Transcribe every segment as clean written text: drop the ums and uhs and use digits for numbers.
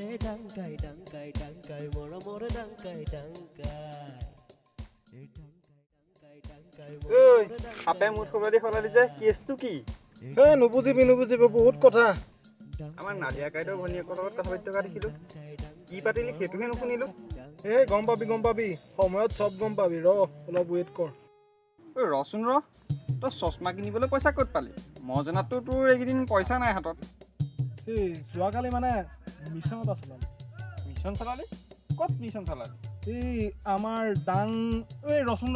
ঐ সাপে মুঠ খবৰ দি সলালি যে কেছটো কি? নুবুজিবি বহুত কথা। আমাৰ নাদিয়া কাইদেউৰ ভনীয়েকৰ লগত কথা পাতি থকা দেখিলো। কি পাতিলি সেইটোহে নুশুনিলো। গম পাবি সময়ত চব গম পাবি, অলপ ৱেইট কৰ। ৰচোন তই চশমা কিনিবলৈ পইচা ক'ত পালি? মই জনাততো তোৰ এইকেইদিন পইচা নাই হাতত। যোৱাকালি মানে মিছনত আছিলো। মিছন চলালি? ক'ত মিছন চলালি? আমাৰ ৰচোন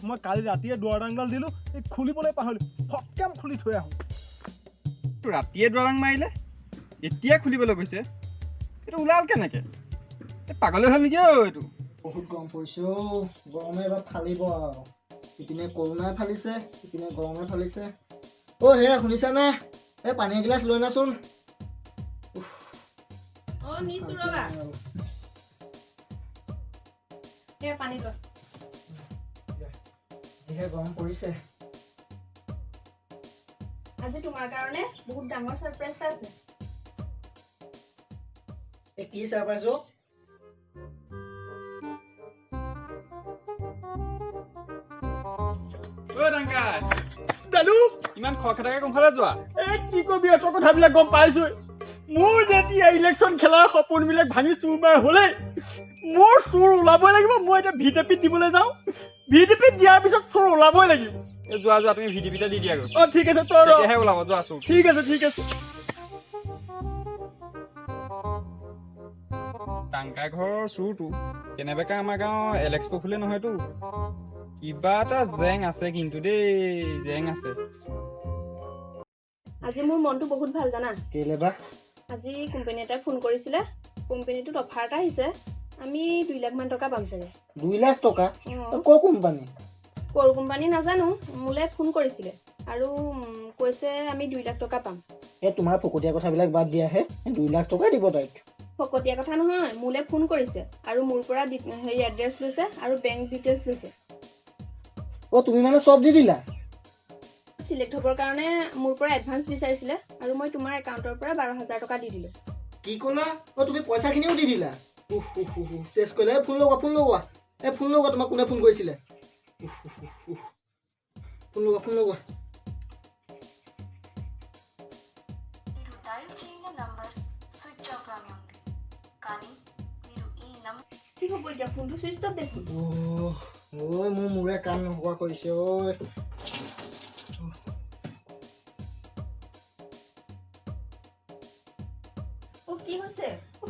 মই কালি ৰাতিয়ে দুৱাৰ ডাংডাল দিলো, খুলিবলৈ পাহৰিলো, ফটকাম খুলি থৈ আহো। তোৰ ৰাতিয়ে দুৱাৰাং মাৰিলে, এতিয়া খুলিবলৈ গৈছে। এইটো ওলাল কেনেকে? পাগলে হ'ল নেকি এইটো? বহুত গৰম পৰিছে গৰমে এবাৰ ফালিব আৰু। ইপিনে কৰোণাই ফালিছে, ইপিনে গৰমে ফালিছে। হেৰা শুনিছানে? পানী এগিলাচ লৈ নাচোন। নিছো ৰবা। পানী লোৱা। যিহে গৰম পৰিছে। আজি তোমাৰ কাৰণে বহুত ডাঙৰ সাৰপ্ৰাইজ আছে। কি সাৰপ্ৰাইজ অ? ইমান খৰখেদাকে কোনফালে যোৱা? কি কবি এত কথাবিলাক গম পাইছো। মোৰ যেতিয়া ইলেকশ্যন খেলাৰ সপোনবিলাক ভাঙি চুৰমাৰ হলে, মোৰ চুৰ ওলাবই লাগিব। মই এতিয়া ভিডিপিত দিবলৈ যাওঁ, ভিডিপিত দিয়াৰ পিছত চুৰ ওলাবই লাগিব। যোৱা তুমি ভিডিপিতে দি দিয়া গৈ। ঠিক আছে তই তেতিয়াহে ওলাব, যোৱা চুৰ। ঠিক আছে টাংকাই ঘৰৰ চুৰটো কেনেবাকে আমাৰ গাঁৱৰ এলেক্স পফুলে নহয়তো। কিবা এটা জেং আছে কিন্তু দেই, জেং আছে। আজি মোৰ মনটো বহুত ভাল জানা। কেলে বা? আজি কোম্পানী এটাই ফোন কৰিছিলে। কোম্পানীটোত অফাৰ এটা আহিছে। আমি 2 লাখ মান টকা পাম চাগে। 2 লাখ টকা? ক কোম্পানী? কৰ কোম্পানী নাজানো, মোলৈ ফোন কৰিছিলে আৰু কৈছে আমি 2 লাখ টকা পাম। তোমাৰ ফকতীয়া কথাবিলাক বাদ দিয়াহে, 2 লাখ টকা দিব তাইক। ফকতীয়া কথা নহয়, মোলৈ ফোন কৰিছে আৰু মোৰ পৰা এড্ৰেছ লৈছে আৰু বেংক ডিটেইলছ লৈছে। তুমি মানে চব দি দিলা? চিলেক্ট হ'বৰ কাৰণে মোৰ পৰা এডভান্স বিচাৰিছিলে আৰু মই তোমাৰ একাউণ্টৰ পৰা 12,000 টকা দি দিলোঁ। কি ক'লা? তুমি পইচাখিনিও দি দিলা? চেছ কৰিলা। ফোন লগোৱা। ফোন লগোৱা, তোমাক কোনে ফোন কৰিছিলে? ফোন লগোৱা। কি হ'ব এতিয়া? ফোনটো চুইচ অফ দেখোন। মোৰ মূৰে কাম নোহোৱা কৰিছে।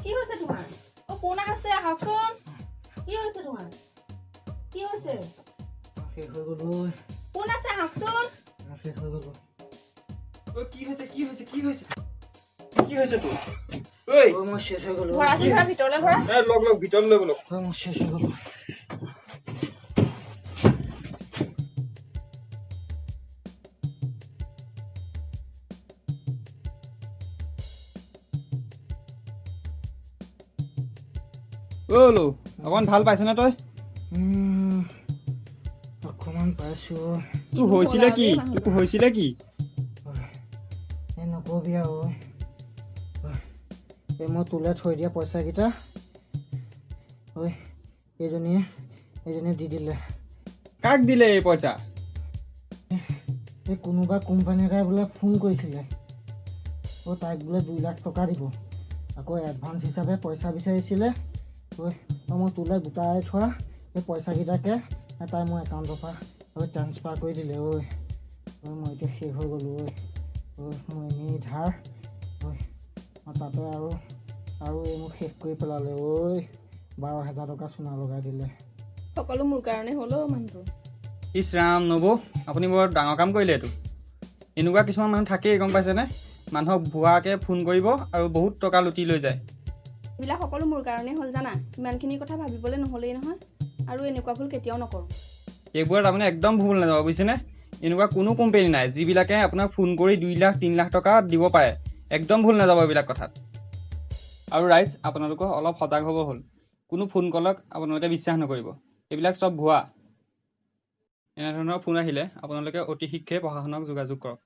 কি হৈছে তোমাৰ? কোন আছে? আহকচোন। কি হৈছে তোমাৰ? কি হৈছে? শেষ হৈ গ'ল। কোন আছে? আহকচোন। শেষ হৈ গ'ল। কি হৈছে তোৰ? মই শেষ হৈ গ'লো। ভৰা ভিতৰলৈ ভৰা। লগ ভিতৰলৈ বলক। মই শেষ হৈ গ'লো। অকমান ভাল পাইছনে তই? অকমান পাইছো। তোৰ হৈছিলে কি? নকবি আৰু। মই তোলে থৈ দিয়া পইচাকেইটা এইজনীয়ে দি দিলে। কাক দিলে এই পইচা? কোনোবা কোম্পানী এটাই বোলে ফোন কৰিছিলে। তাইক বোলে 2 লাখ টকা দিব। আকৌ এডভান্স হিচাপে পইচা বিচাৰিছিলে। মই তোলে গোটাই থোৱা এই পইচাকেইটাকে তাই মোৰ একাউণ্টৰ পৰা ট্ৰান্সফাৰ কৰি দিলে। মই এতিয়া শেষ হৈ গ'লো। মই এনেই ধাৰ তাতে আৰু এই মোক শেষ কৰি পেলালে। 12,000 টকা চোনা লগাই দিলে। সকলো মোৰ কাৰণে হ'ল মানুহটো। ইছ ৰাম নবৌ, আপুনি বৰ ডাঙৰ কাম কৰিলে এইটো। এনেকুৱা কিছুমান মানুহ থাকেই, গম পাইছেনে? মানুহক ভুৱাকে ফোন কৰিব আৰু বহুত টকা লুটি লৈ যায়। এইবিলাক সকলো মোৰ কাৰণে হ'ল জানা। ইমানখিনি কথা ভাবিবলৈ নহ'লেই নহয়, আৰু এনেকুৱা ভুল কেতিয়াও নকৰোঁ। এইবোৰত আপুনি একদম ভুল নাযাব, বুজিছেনে? এনেকুৱা কোনো কোম্পানী নাই যিবিলাকে আপোনাক ফোন কৰি 2 লাখ 3 লাখ টকা দিব পাৰে। একদম ভুল নাযাব এইবিলাক কথাত। আৰু ৰাইজ, আপোনালোকৰ অলপ সজাগ হ'ব হ'ল। কোনো ফোন কলক আপোনালোকে বিশ্বাস নকৰিব। এইবিলাক চব ভুৱা। এনেধৰণৰ ফোন আহিলে আপোনালোকে অতি শীঘ্ৰে প্ৰশাসনক যোগাযোগ কৰক।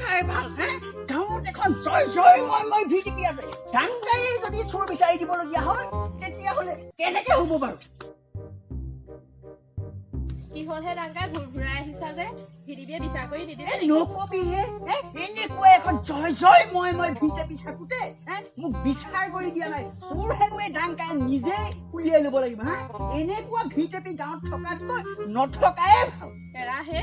কোটাই ভাল হে গাঁৱত এখন জয় জয় মই ভিটিপি আছে ডাংগায়ে যদি চোৰ বিচাৰি দিবলগীয়া হয় তেতিয়াহ'লে কেনেকে হ'ব বাৰু কি হ'ল হে ডাংকাই ঘূৰাই আহিছা যে ভিডিবিয়ে বিচাৰ কৰি নিদিলে নকবি হে এনেকুৱা এখন জয় জয় মই ভিটিপি থাকোতে মোক বিচাৰ কৰি দিয়া নাই চোৰ হেৰুৱে ডাংকাই নিজে উলিয়াই ল'ব লাগিব হা এনেকুৱা ভিটিপি গাঁৱত থকাতকৈ নথকায়ে ভাল এৰাহে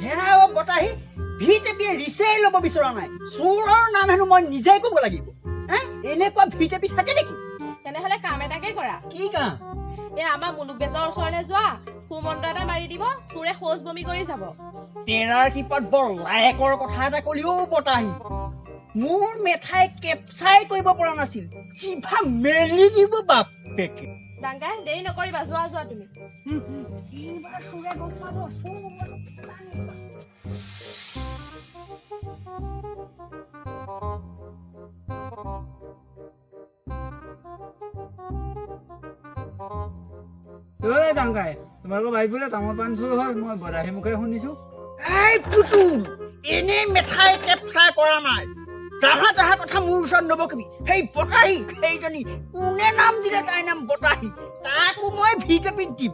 হেৰাও বতাহি ভিটিপিয়ে ৰিচেই ল'ব বিচৰা নাই চোৰৰ নাম হেনো মই নিজে ক'ব লাগিব এনেকুৱা ভিটিপি থাকে নেকি তেনেহ'লে কাম এটাকে কৰা কি কাম আমাৰ মুলুক বেজৰ ওচৰলৈ যোৱা সুমন্ত্ৰ এটা মাৰি দিব চোৰে শৌচ বমি কৰি যাব তেৰাৰ কিপাত বৰ লায়েকৰ কথা এটা ক'লিও বতাহি মোৰ মেঠাই কেপচাই কৰিব পৰা নাছিল জিভা মেলি দিব বাপেকে ডাংকাই দেৰি নকৰিবা যোৱা যোৱা তুমি এইবাৰ চোৰে গম পাব ডাংকাই তোমালোকৰ বাৰীত বোলে তামোল পাণ চুৰ হ'ল মই বদাহী মুখে শুনিছো এই পুতুল এনেই মেঠাই কেপচাই কৰা নাই যাহা তাহা কথা মোৰ ওচৰত নবকিবি সেই বতাহী সেইজনী কোনে নাম দিলে তাইৰ নাম বতাহী তাকো মই ভিটিপিত দিম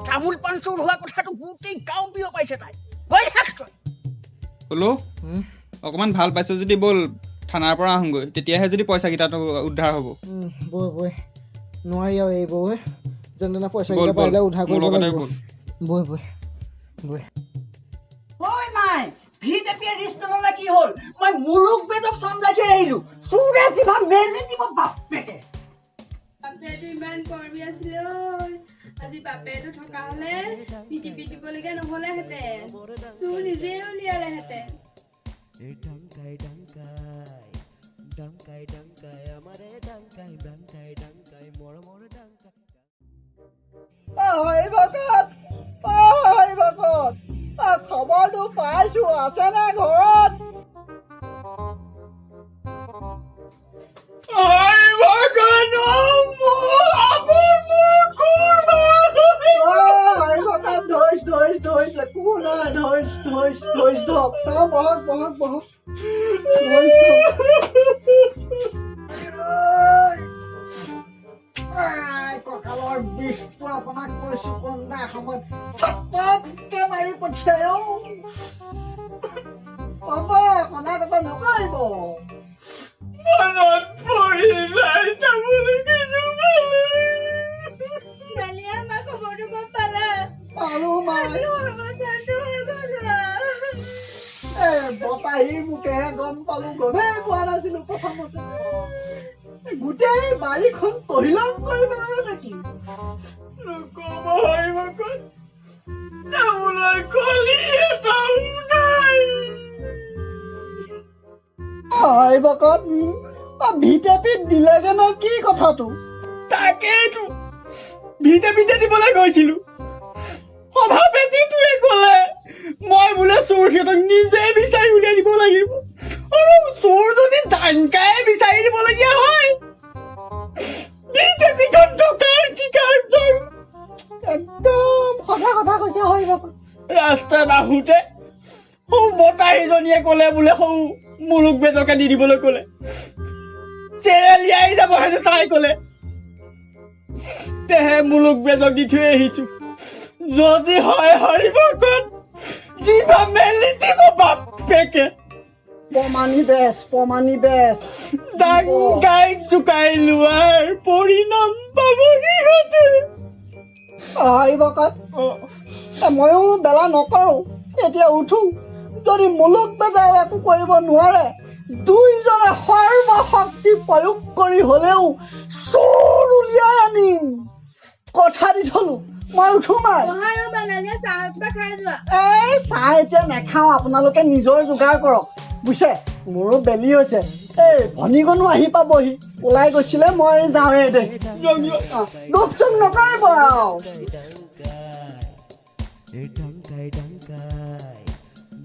তামোল পাণ চুৰ হোৱা কথাটো গোটেই গাঁও বিয় পাইছে তাই গৈ থাক তই বোলো অকণমান ভাল পাইছো যদি ব'ল থানাৰ পৰা আহোগৈ তেতিয়াহে যদি পইচাকেইটাটো উদ্ধাৰ হ'ব বৈ বৈ নোৱাৰি আৰু এই বৈ যেনে তেনে পইচা ব'ল কেইটা ব'ল পাৰিলে উদ্ধাৰ মোৰ কৰিব লগতে লাগিব ব'ল বৈ বৈ ঐ মাই ভিটিপিয়ে ৰিষ্টললে কি হ'ল মই মুলুক বেদক চমজাই থৈ আহিলো চোৰে জিভা মেলি দিব বাপেকে বাপেটো ইমান কৰ্মী আছিলে আজি বাপেটো থকা হ'লে পিটিপি দিবলগীয়া নহ'লেহেঁতেন চোৰ নিজে উলিয়ালেহেঁতেন খবৰটো পাইছো আছে নে ঘৰত কঁকালৰ বিষটো আপোনাক কৈছো কোনবা সময়ত চটকে মাৰি পঠিয়াই হ'ব কণা কথা নকৰিব মনত পৰি যায় নালিয়া আমাৰ খবৰটো গম পালা পালো মাই সৰ্বশান্ত হৈ গ'ল বতাহীৰ মুখেহে গম পালো গমেই পোৱা নাছিলো প্ৰথমতে গোটেই বাৰীখন তহিলং কৰি পেলালে নেকি নকব তামোলৰ কলি এটাও নাই বকত ভিটেপিত দিলেগে ন কি কথাটো তাকেইতো ভিটেপিতে দিবলৈ গৈছিলো সভাপতিটোৱে ক'লে মই বোলে চোৰ সিহঁতক নিজে বিচাৰি উলিয়াই দিব লাগিব আৰু চোৰ যদি ডাংকাই বিচাৰি দিবলগীয়া হয় ভিটেপিখন থকাৰ কি কাৰ্য একদম সঁচা কথা কৈছে হয় ৰাস্তাত আহোঁতে সৌ বতাহীজনীয়ে ক'লে বোলে সৌ মুলুক বেজকে দি দিবলৈ ক'লে চেৰেলিয়াই যাব হেনো তাই ক'লে তেহে মুলুক বেজক দি থৈ আহিছো যদি হয় হৰিভকত জিভা মেলি দিব বাপেকে প্ৰমাণী বেছ ডাংকাইক জোকাই লোৱাৰ পৰিণাম পাব সিহঁতে হৰিভকত ময়ো বেলা নকৰো এতিয়া উঠো যদি মুলুক বেজাও একো কৰিব নোৱাৰে দুইজনে সৰ্বশক্তি প্ৰয়োগ কৰি হলেও চোৰ উলিয়াই আনিম কথা দি থলো মই উঠো মাই এই চাহ এতিয়া নাখাওঁ আপোনালোকে নিজৰ যোগাৰ কৰক বুজিছে মোৰো বেলি হৈছে এই ভনীকণো আহি পাবহি ওলাই গৈছিলে মই যাওঁৱে দে দুখ চুখ নকৰিব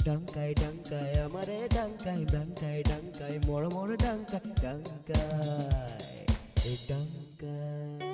ডাংকাই ডাংকাই আমাৰে ডাংকাই ডাংকাই ডাংকাই মৰমৰ ডাংকাই ডাংকাই ডাংকাই